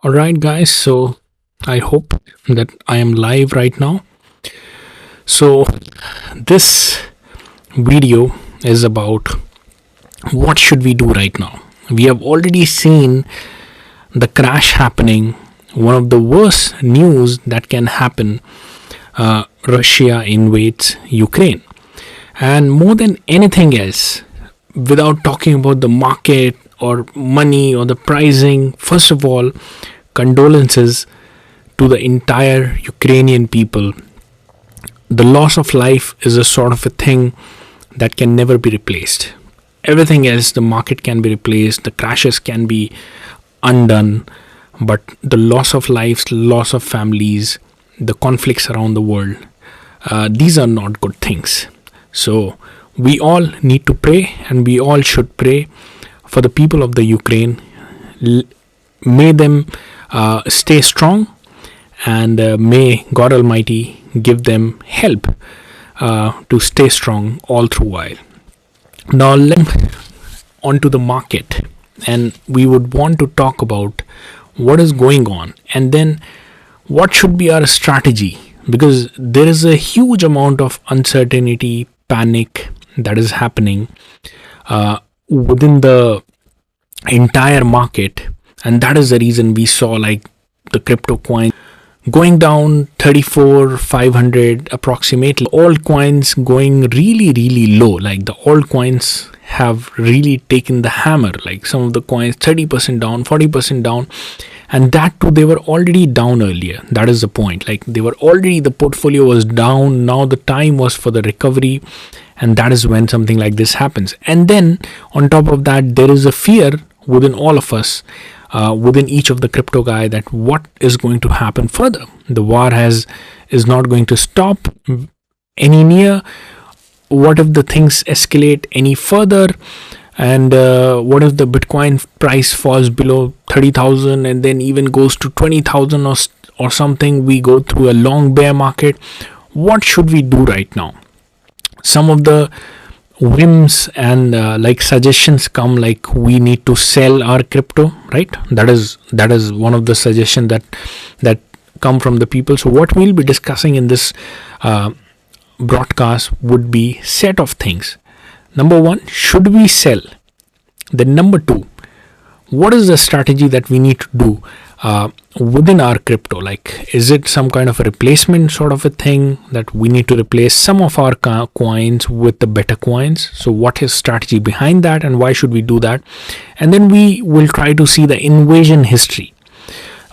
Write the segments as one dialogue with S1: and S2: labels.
S1: Alright, guys, so I hope that I am live right now. So, this video is about what should we do right now. We have already seen the crash happening, one of the worst news that can happen. Russia invades Ukraine. And more than anything else, without talking about the market or money or the pricing, first of all, condolences to the entire Ukrainian people. The loss of life is a sort of a thing that can never be replaced. Everything else, the market can be replaced, the crashes can be undone, but the loss of lives, loss of families, the conflicts around the world, these are not good things. So we all need to pray, and we all should pray for the people of the Ukraine. May them stay strong, and may God Almighty give them help to stay strong all through while. Now, onto the market, and we would want to talk about what is going on, and then what should be our strategy, because there is a huge amount of uncertainty, panic that is happening within the entire market, and that is the reason we saw like the crypto coin going down 34,500 approximately, all coins going really low. Like the altcoins have really taken the hammer, like some of the coins 30% down, 40% down, and that too they were already down earlier. That is the point, like they were already, the portfolio was down. Now the time was for the recovery, and that is when something like this happens. And then on top of that, there is a fear within all of us, within each of the crypto guy, that what is going to happen further. The war is not going to stop any near. What if the things escalate any further, and what if the Bitcoin price falls below 30,000 and then even goes to 20,000 or something? We go through a long bear market. What should we do right now? Some of the whims and like suggestions come, like we need to sell our crypto, right? That is one of the suggestions that come from the people. So what we'll be discussing in this broadcast would be set of things. Number one, should we sell? Then number two, what is the strategy that we need to do within our crypto? Like, is it some kind of a replacement sort of a thing that we need to replace some of our coins with the better coins? So what is strategy behind that, and why should we do that? And then we will try to see the invasion history.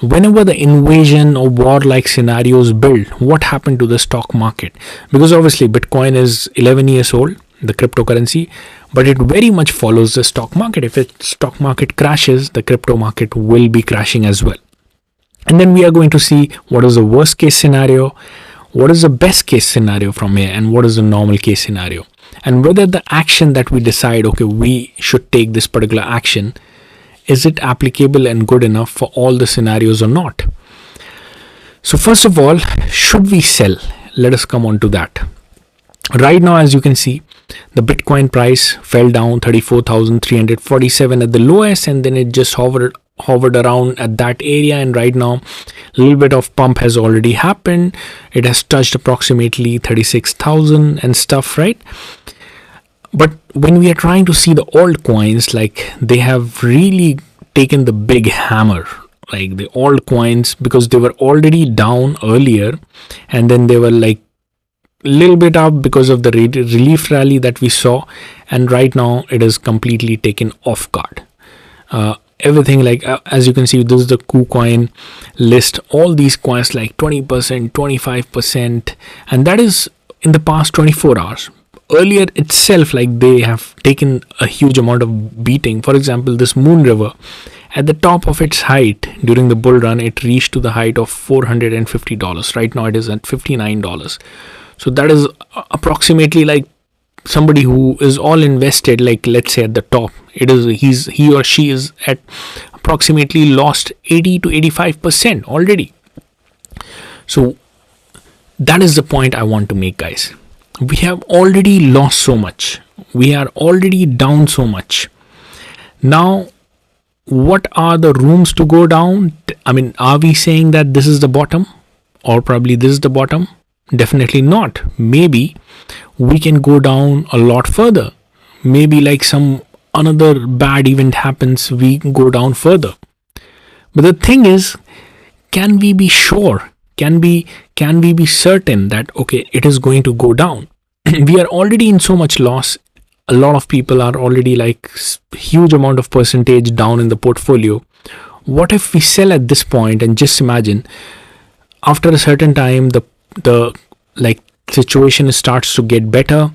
S1: Whenever the invasion or war-like scenarios build, what happened to the stock market? Because obviously Bitcoin is 11 years old, the cryptocurrency, but it very much follows the stock market. If the stock market crashes, the crypto market will be crashing as well. And then we are going to see what is the worst case scenario, what is the best case scenario from here, and what is the normal case scenario, and whether the action that we decide, okay, we should take this particular action, is it applicable and good enough for all the scenarios or not? So first of all, should we sell? Let us come on to that. Right now, as you can see, the Bitcoin price fell down 34,347 at the lowest, and then it just hovered around at that area. And right now, a little bit of pump has already happened. It has touched approximately 36,000 and stuff, right? But when we are trying to see the altcoins, like they have really taken the big hammer, like the altcoins, because they were already down earlier, and then they were like little bit up because of the relief rally that we saw, and right now it is completely taken off guard. Everything, like as you can see, this is the KuCoin list. All these coins like 20%, 25%, and that is in the past 24 hours. Earlier itself, like they have taken a huge amount of beating. For example, this Moon River, at the top of its height during the bull run, it reached to the height of $450. Right now it is at $59. So that is approximately like somebody who is all invested, like let's say at the top, he or she is at approximately lost 80 to 85% already. So that is the point I want to make, guys. We have already lost so much. We are already down so much. Now what are the rooms to go down? I mean, are we saying that this is the bottom, or probably this is the bottom? Definitely not. Maybe we can go down a lot further. Maybe like some another bad event happens, we go down further. But the thing is, can we be sure? Can we be certain that okay, it is going to go down? We are already in so much loss. A lot of people are already like huge amount of percentage down in the portfolio. What if we sell at this point and just imagine after a certain time the like situation starts to get better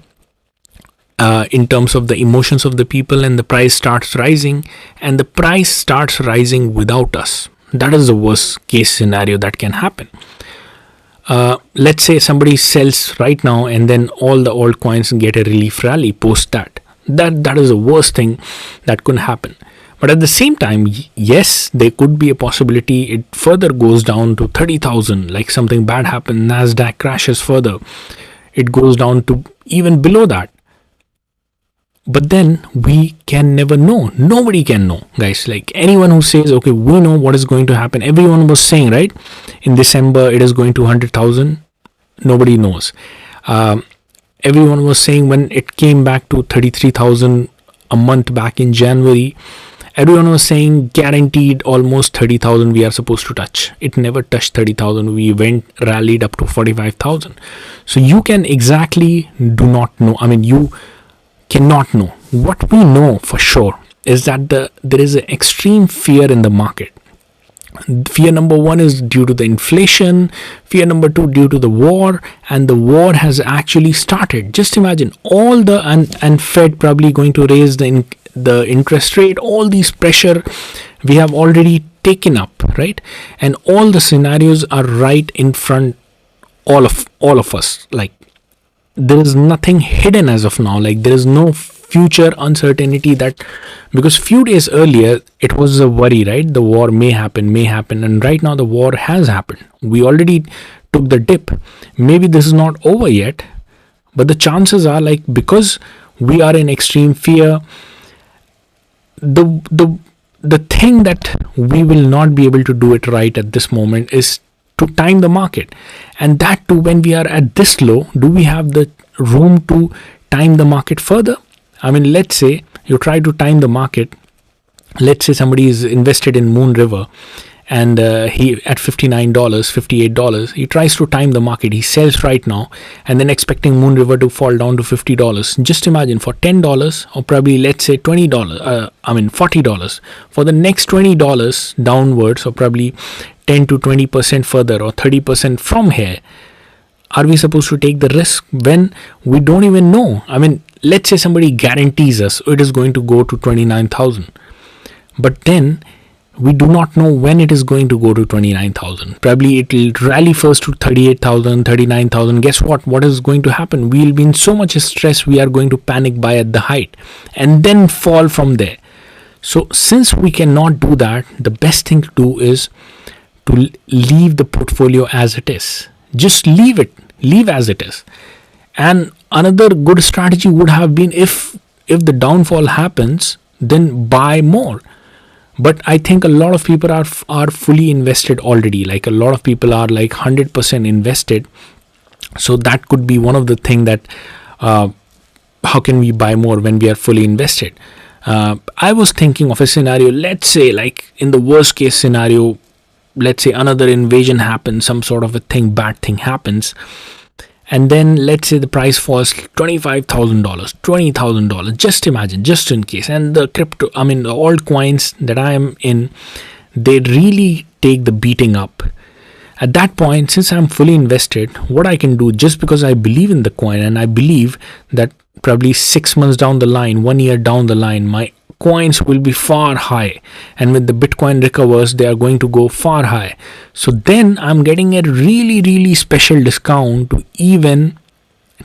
S1: in terms of the emotions of the people, and the price starts rising, and the price starts rising without us? That is the worst case scenario that can happen. Let's say somebody sells right now and then all the altcoins get a relief rally post that is the worst thing that could happen. But at the same time, yes, there could be a possibility it further goes down to 30,000, like something bad happens, Nasdaq crashes further, it goes down to even below that. But then we can never know. Nobody can know, guys. Like anyone who says, okay, we know what is going to happen. Everyone was saying, right, in December it is going to 100,000. Nobody knows. Everyone was saying when it came back to 33,000 a month back in January, everyone was saying guaranteed almost 30,000 we are supposed to touch. It never touched 30,000. We rallied up to 45,000. So you can exactly do not know. I mean, you cannot know. What we know for sure is that there is an extreme fear in the market. Fear number one is due to the inflation, fear number two due to the war, and the war has actually started. Just imagine all the and Fed probably going to raise the interest rate, all these pressure we have already taken up, right? And all the scenarios are right in front all of us. Like there is nothing hidden as of now. Like there is no future uncertainty, that because few days earlier it was a worry, right? The war may happen, and right now the war has happened. We already took the dip. Maybe this is not over yet, but the chances are, like, because we are in extreme fear, the thing that we will not be able to do it right at this moment is to time the market. And that too, when we are at this low, do we have the room to time the market further? I mean, let's say you try to time the market. Let's say somebody is invested in Moon River and he at $59, $58, he tries to time the market. He sells right now and then expecting Moon River to fall down to $50. Just imagine, for $10 or probably let's say $20, $40, for the next $20 downwards, or probably 10 to 20% further or 30% from here, are we supposed to take the risk when we don't even know? I mean, let's say somebody guarantees us it is going to go to 29,000, but then we do not know when it is going to go to 29,000. Probably it will rally first to 38,000, 39,000. Guess what is going to happen? We will be in so much stress, we are going to panic buy at the height and then fall from there. So since we cannot do that, the best thing to do is to leave the portfolio as it is. Just leave as it is. And another good strategy would have been, if the downfall happens, then buy more. But I think a lot of people are fully invested already. Like a lot of people are like 100% invested. So that could be one of the thing that how can we buy more when we are fully invested? I was thinking of a scenario. Let's say, like in the worst case scenario, let's say another invasion happens, some sort of bad thing happens, and then let's say the price falls $25,000, $20,000. Just imagine, just in case. And the the altcoins that I am in, they really take the beating up. At that point, since I'm fully invested, what I can do, just because I believe in the coin and I believe that probably 6 months down the line, 1 year down the line, my coins will be far high, and when the Bitcoin recovers, they are going to go far high. So then I'm getting a really special discount to even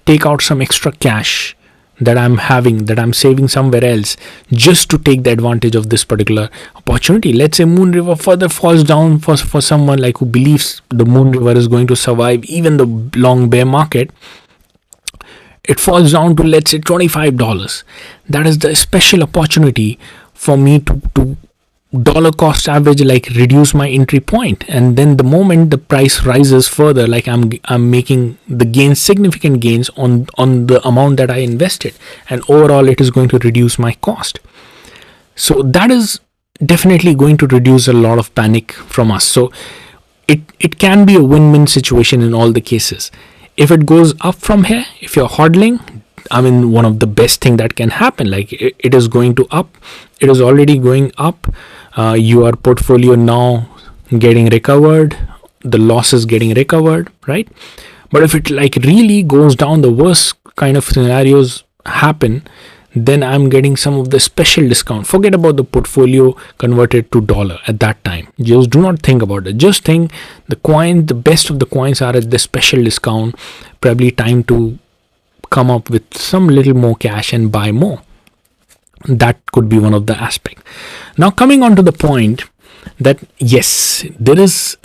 S1: take out some extra cash that I'm saving somewhere else, just to take the advantage of this particular opportunity. Let's say Moon River further falls down for someone like who believes the Moon River is going to survive even the long bear market. It falls down to, let's say, $25. That is the special opportunity for me to dollar cost average, like reduce my entry point, and then the moment the price rises further, like I'm making the gains, significant gains on the amount that I invested, and overall it is going to reduce my cost. So that is definitely going to reduce a lot of panic from us. So it can be a win-win situation in all the cases. If it goes up from here, if you're hodling, I mean, one of the best thing that can happen, like it is going to up, it is already going up, your portfolio now getting recovered, the loss is getting recovered, right? But if it like really goes down, the worst kind of scenarios happen, then I'm getting some of the special discount. Forget about the portfolio converted to dollar at that time. Just do not think about it. Just think the coin, the best of the coins are at the special discount. Probably time to come up with some little more cash and buy more. That could be one of the aspects. Now coming on to the point that yes, there is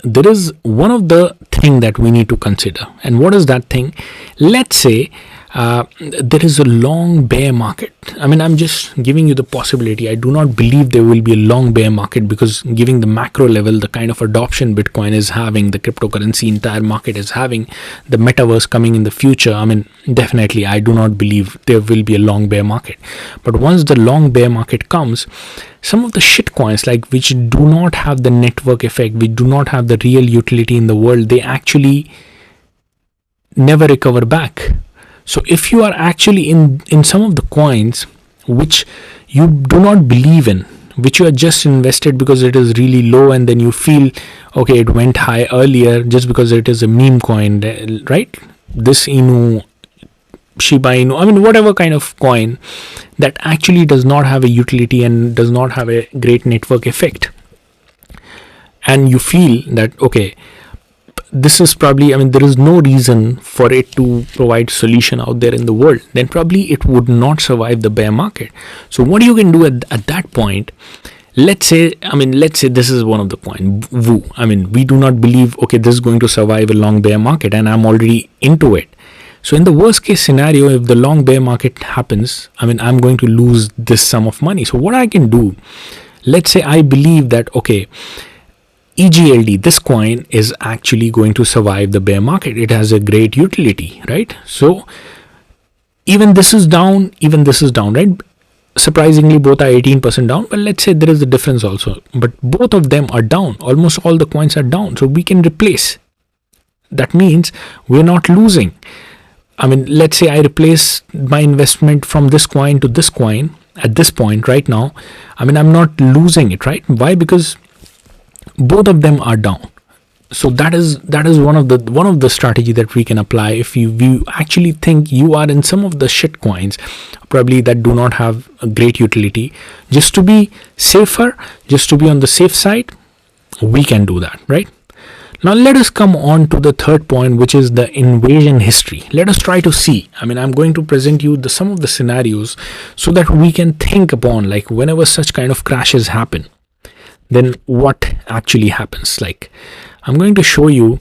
S1: one of the thing that we need to consider. And what is that thing? Let's say there is a long bear market. I mean, I'm just giving you the possibility. I do not believe there will be a long bear market, because giving the macro level, the kind of adoption Bitcoin is having, the cryptocurrency entire market is having, the metaverse coming in the future, I mean, definitely I do not believe there will be a long bear market. But once the long bear market comes, some of the shit coins, like which do not have the network effect, which do not have the real utility in the world, they actually never recover back. So if you are actually in some of the coins which you do not believe in, which you are just invested because it is really low, and then you feel, okay, it went high earlier just because it is a meme coin, right? This Inu, Shiba Inu, I mean, whatever kind of coin that actually does not have a utility and does not have a great network effect. And you feel that, okay, this is probably, I mean, there is no reason for it to provide solution out there in the world, then probably it would not survive the bear market. So what you can do at that point, let's say this is one of the coin, Wu. I mean, we do not believe, okay, this is going to survive a long bear market, and I'm already into it. So in the worst case scenario, if the long bear market happens, I mean, I'm going to lose this sum of money. So what I can do, let's say I believe that, okay, EGLD, this coin is actually going to survive the bear market. It has a great utility, right? So even this is down, right? Surprisingly, both are 18% down. But let's say there is a difference also. But both of them are down. Almost all the coins are down. So we can replace. That means we're not losing. I mean, let's say I replace my investment from this coin to this coin at this point right now. I mean, I'm not losing it, right? Why? Because both of them are down. So that is one of the strategy that we can apply if you actually think you are in some of the shit coins probably that do not have a great utility. Just to be safer, just to be on the safe side, we can do that, right? Now let us come on to the third point, which is the invasion history. Let us try to see. I mean, I'm going to present you some of the scenarios so that we can think upon, like, whenever such kind of crashes happen, then what actually happens. Like, I'm going to show you,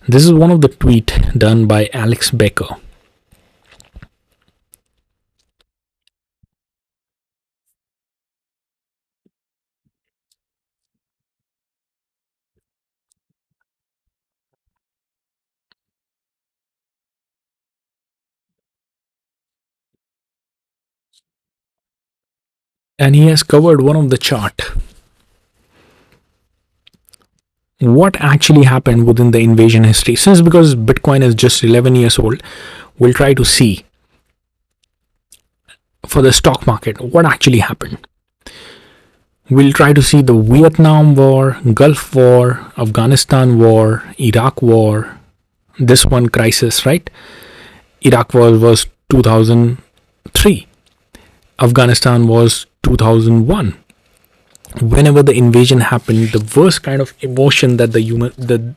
S1: this is one of the tweet done by Alex Becker. And he has covered one of the chart. What actually happened within the invasion history. Since because Bitcoin is just 11 years old, we'll try to see for the stock market what actually happened. We'll try to see the Vietnam War, Gulf War, Afghanistan War, Iraq War, this one crisis, right? Iraq War was 2003. Afghanistan was 2001. Whenever the invasion happened, the worst kind of emotion that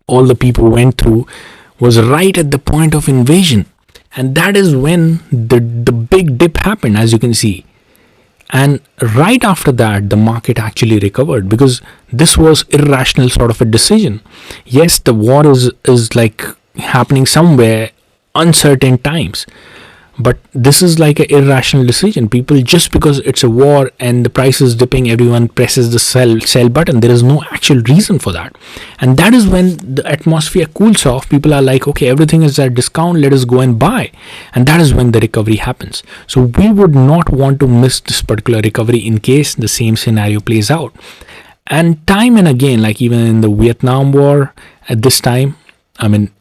S1: all the people went through was right at the point of invasion, and that is when the big dip happened, as you can see. And right after that, the market actually recovered, because this was irrational sort of a decision. Yes, the war is like happening somewhere, uncertain times, But this is like an irrational decision. People, just because it's a war and the price is dipping, everyone presses the sell button. There is no actual reason for that. And that is when the atmosphere cools off. People are like, okay, everything is at discount, let us go and buy. And that is when the recovery happens. So we would not want to miss this particular recovery in case the same scenario plays out. And time and again, like even in the Vietnam War at this time, I mean,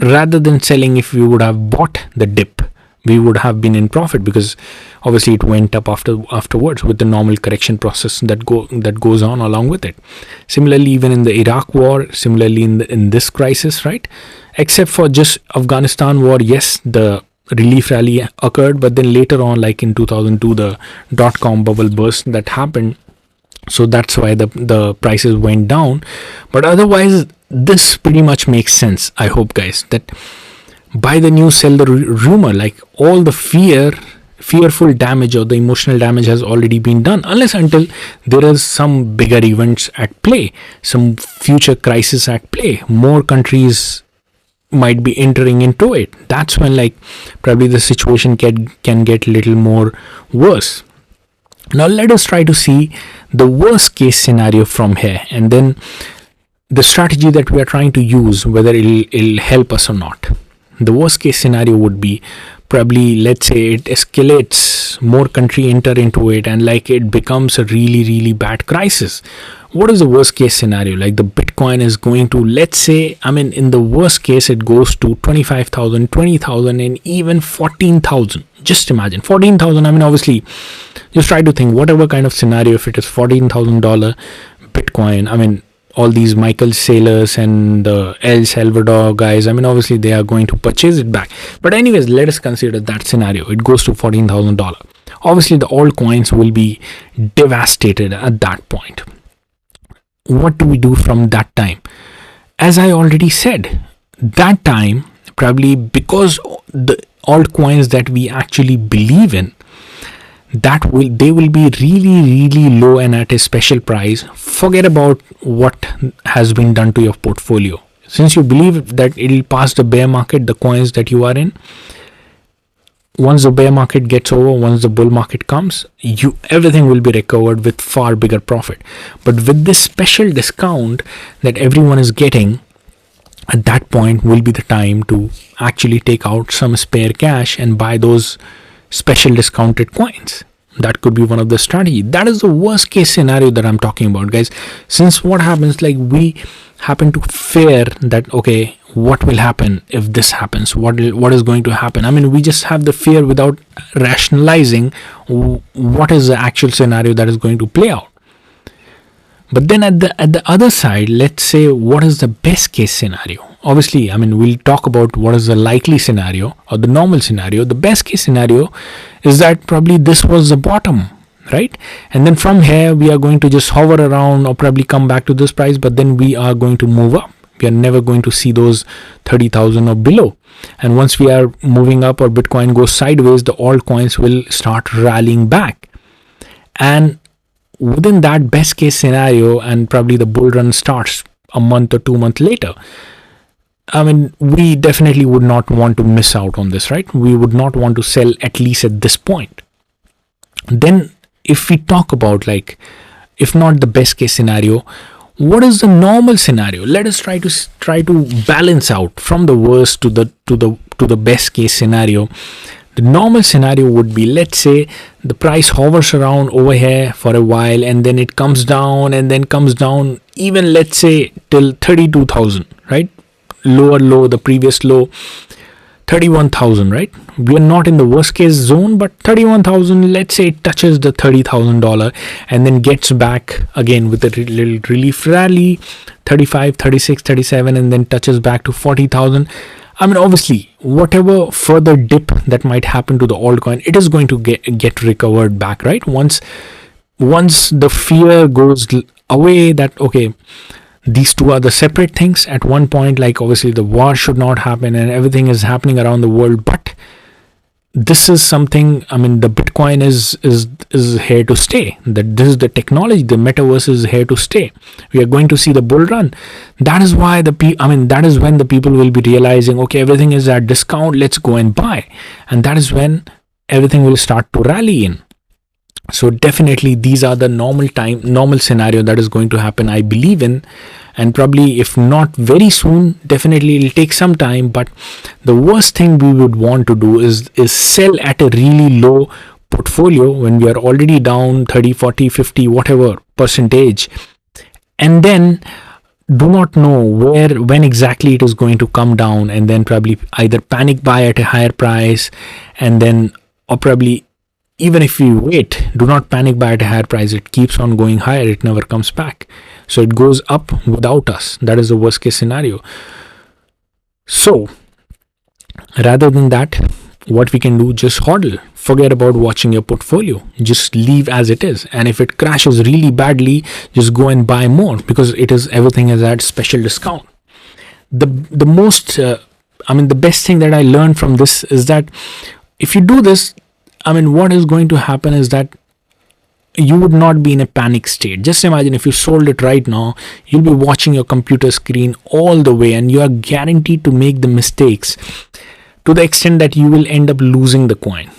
S1: rather than selling, if we would have bought the dip, we would have been in profit, because obviously it went up afterwards with the normal correction process that goes on along with it. Similarly, even in the Iraq war, similarly in this crisis, right? Except for just Afghanistan war, yes, the relief rally occurred, but then later on, like in 2002, the dot-com bubble burst that happened. So that's why the prices went down. But otherwise, this pretty much makes sense, I hope, guys, that buy the news, sell the rumor. Like all the fearful damage or the emotional damage has already been done, unless until there is some bigger events at play, some future crisis at play, more countries might be entering into it. That's when like probably the situation can get a little more worse. Now let us try to see the worst case scenario from here, and then the strategy that we are trying to use, whether it'll help us or not. The worst case scenario would be probably, let's say it escalates, more country enter into it, and like it becomes a really, really bad crisis. What is the worst case scenario? Like the Bitcoin is going to, let's say, I mean, in the worst case, it goes to 25,000, 20,000, and even 14,000. Just imagine 14,000. I mean, obviously, just try to think whatever kind of scenario, if it is $14,000 Bitcoin, I mean, all these Michael Saylors and the El Salvador guys, I mean, obviously they are going to purchase it back. But anyways, let us consider that scenario. It goes to $14,000. Obviously, the altcoins will be devastated at that point. What do we do from that time? As I already said, that time, probably because the altcoins that we actually believe in, they will be really, really low and at a special price. Forget about what has been done to your portfolio. Since you believe that it will pass the bear market, the coins that you are in, once the bear market gets over, once the bull market comes, everything will be recovered with far bigger profit. But with this special discount that everyone is getting, at that point will be the time to actually take out some spare cash and buy those special discounted coins. That could be one of the strategy. That is the worst case scenario that I'm talking about, guys. Since what happens, like we happen to fear that, okay, what will happen if this happens? What is going to happen? I mean, we just have the fear without rationalizing what is the actual scenario that is going to play out. But then at the other side, let's say, what is the best case scenario? Obviously, I mean, we'll talk about what is the likely scenario or the normal scenario. The best case scenario is that probably this was the bottom, right? And then from here, we are going to just hover around or probably come back to this price, but then we are going to move up. We are never going to see those 30,000 or below. And once we are moving up or Bitcoin goes sideways, the altcoins will start rallying back. And within that best case scenario, and probably the bull run starts a month or 2 months later, I mean, we definitely would not want to miss out on this, right? We would not want to sell at least at this point. Then if we talk about, like, if not the best case scenario, what is the normal scenario? Let us try to balance out from the worst to the best case scenario. The normal scenario would be, let's say the price hovers around over here for a while, and then it comes down and then comes down, even let's say till 32,000, right? Lower low, the previous low, 31,000, right? We are not in the worst case zone, but 31,000, let's say it touches the $30,000 and then gets back again with a little relief rally, 35, 36, 37, and then touches back to 40,000. I mean, obviously, whatever further dip that might happen to the altcoin, it is going to get recovered back, right? Once the fear goes away that, okay, these two are the separate things. At one point, like obviously the war should not happen and everything is happening around the world, but this is something, I mean, the Bitcoin is here to stay. That this is the technology, the metaverse is here to stay. We are going to see the bull run. That is why that is when the people will be realizing, okay, everything is at discount, let's go and buy. And that is when everything will start to rally in. So definitely these are the normal scenario that is going to happen, I believe in. And probably, if not very soon, definitely it'll take some time. But the worst thing we would want to do is sell at a really low portfolio when we are already down 30, 40, 50, whatever percentage, and then do not know when exactly it is going to come down, and then probably either panic buy at a higher price, and then, or probably, even if we wait, do not panic buy at a higher price, it keeps on going higher, it never comes back. So it goes up without us. That is the worst case scenario. So rather than that, what we can do, just hodl. Forget about watching your portfolio. Just leave as it is. And if it crashes really badly, just go and buy more, because everything is at special discount. The best thing that I learned from this is that if you do this, what is going to happen is that you would not be in a panic state. Just imagine if you sold it right now, you'll be watching your computer screen all the way, and you are guaranteed to make the mistakes to the extent that you will end up losing the coin.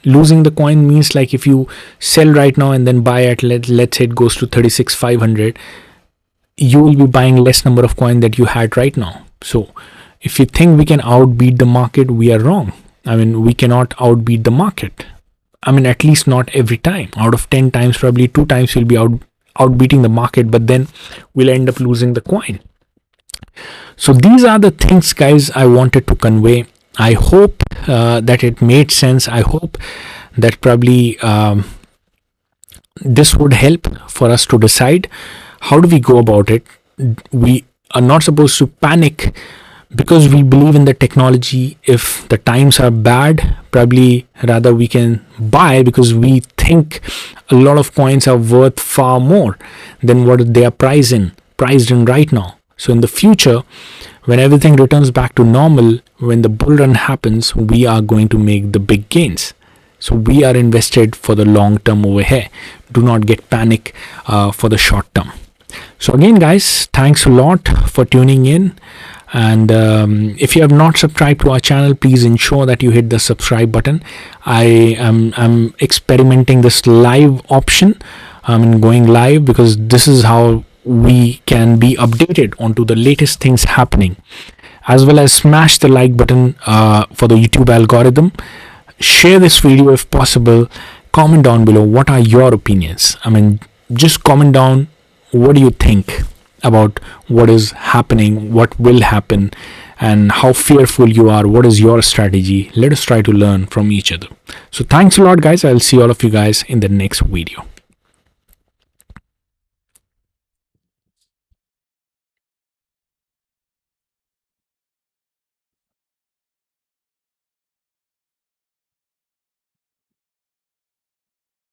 S1: Losing the coin means, like, if you sell right now and then buy at, let's say it goes to 36,500, you will be buying less number of coin that you had right now. So if you think we can outbeat the market, we are wrong. We cannot outbeat the market. At least not every time. Out of 10 times, probably 2 times we'll be outbeating the market, but then we'll end up losing the coin. So these are the things, guys, I wanted to convey. I hope that it made sense. I hope that probably this would help for us to decide how do we go about it. We are not supposed to panic because we believe in the technology. If the times are bad, probably rather we can buy, because we think a lot of coins are worth far more than what they are priced in right now. So in the future, when everything returns back to normal, when the bull run happens, we are going to make the big gains. So we are invested for the long term over here. Do not get panic for the short term. So again, guys, thanks a lot for tuning in. And if you have not subscribed to our channel, please ensure that you hit the subscribe button. I'm experimenting this live option. Going live, because this is how we can be updated onto the latest things happening. As well as smash the like button for the YouTube algorithm. Share this video if possible. Comment down below, what are your opinions? Just comment down, what do you think about what is happening, what will happen, and how fearful you are. What is your strategy? Let us try to learn from each other. So thanks a lot, guys. I'll see all of you guys in the next video.